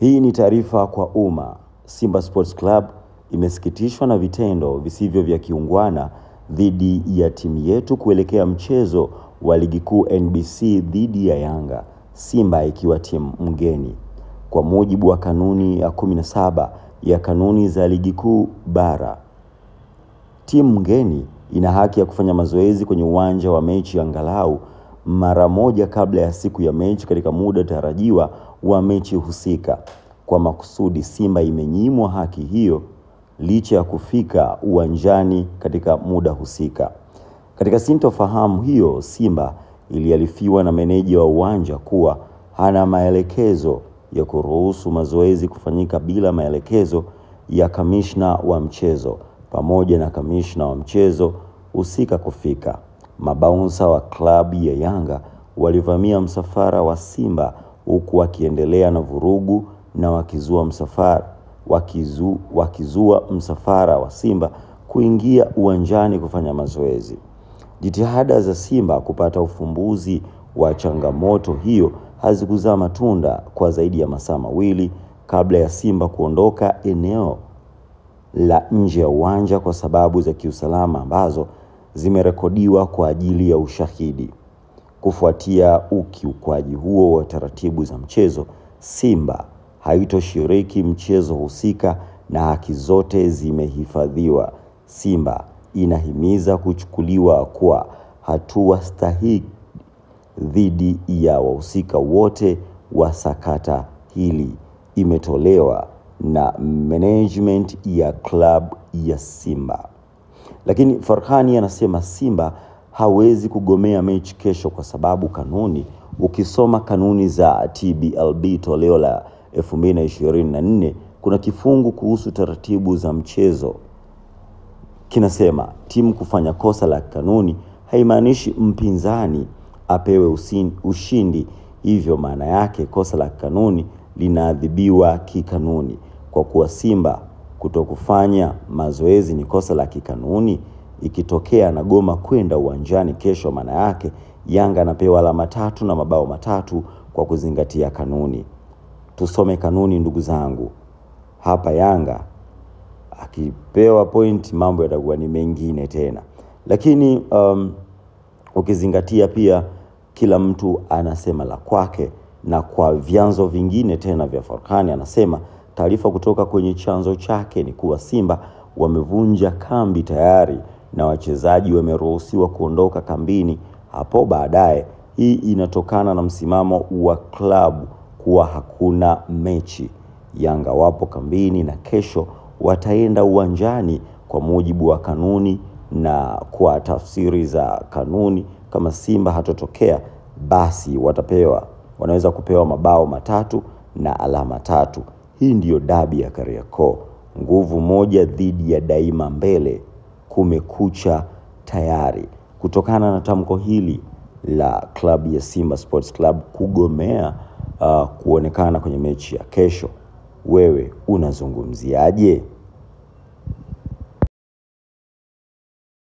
Hii ni taarifa kwa umma. Simba Sports Club imesikitishwa na vitendo visivyo vya kiungwana dhidi ya timu yetu kuelekea mchezo wa ligi kuu NBC dhidi ya Yanga, Simba ikiwa timu mgeni. Kwa mujibu wa kanuni ya 17 ya kanuni za ligi kuu bara, timu mgeni ina haki ya kufanya mazoezi kwenye uwanja wa mechi angalau mara moja kabla ya siku ya mechi katika muda tarajiwa wa mechi husika. Kwa makusudi, Simba imenyimwa haki hiyo licha ya kufika uwanjani katika muda husika. Katika sintofahamu hiyo, Simba iliarifiwa na meneja wa uwanja kuwa hana maelekezo ya kuruhusu mazoezi kufanyika bila maelekezo ya kamishna wa mchezo pamoja na kamishna wa mchezo husika kufika. Mabaunsa wa klabu ya Yanga walivamia msafara wa Simba huku wakiendelea na vurugu na wakizua msafara wa Simba kuingia uwanjani kufanya mazoezi. Jitihada za Simba kupata ufumbuzi wa changamoto hiyo hazikuzaa matunda kwa zaidi ya masaa mawili kabla ya Simba kuondoka eneo la nje ya uwanja kwa sababu za kiusalama ambazo zimerekodiwa kwa ajili ya ushahidi. Kufuatia ukiukwaji huo wa taratibu za mchezo, Simba haitoshiriki mchezo husika na haki zote zimehifadhiwa. Simba inahimiza kuchukuliwa kwa hatua stahiki dhidi ya wahusika wote wa sakata hili. Imetolewa na management ya club ya Simba. Lakini Farhani anasema Simba hawezi kugomea mechi kesho kwa sababu ukisoma kanuni za TBLB toleo la 2024 kuna kifungu kuhusu taratibu za mchezo. Kinasema timu kufanya kosa la kanuni haimaanishi mpinzani apewe ushindi, hivyo maana yake kosa la kanuni linaadhibiwa kikanuni. Kwa kuwa Simba kutokufanya mazoezi ni kosa la kikanuni, ikitokea na goma kwenda uwanjani kesho, maana yake Yanga anapewa alama 3 na mabao 3 kwa kuzingatia kanuni. Tusome kanuni ndugu zangu. Hapa Yanga akipewa point mambo yatakuwa ni mengine tena. Lakini ukizingatia pia kila mtu anasema la kwake, na kwa vyanzo vingine tena vya Farhani anasema taarifa kutoka kwenye chanzo chake ni kuwa Simba wamevunja kambi tayari na wachezaji wameruhusiwa kuondoka kambini hapo baadaye. Hii inatokana na msimamo wa klabu kuwa hakuna mechi. Yanga wapo kambini na kesho wataenda uwanjani kwa mujibu wa kanuni, na kwa tafsiri za kanuni kama Simba hatotokea basi wanaweza kupewa mabao 3 na alama 3. Hii ndiyo dabi ya Kariakoo. Nguvu moja dhidi ya daima mbele. Kumekucha tayari. Kutokana na tamko hili la klabu ya Simba Sports Club kugomea kuonekana kwenye mechi ya kesho, wewe unazungumziaje?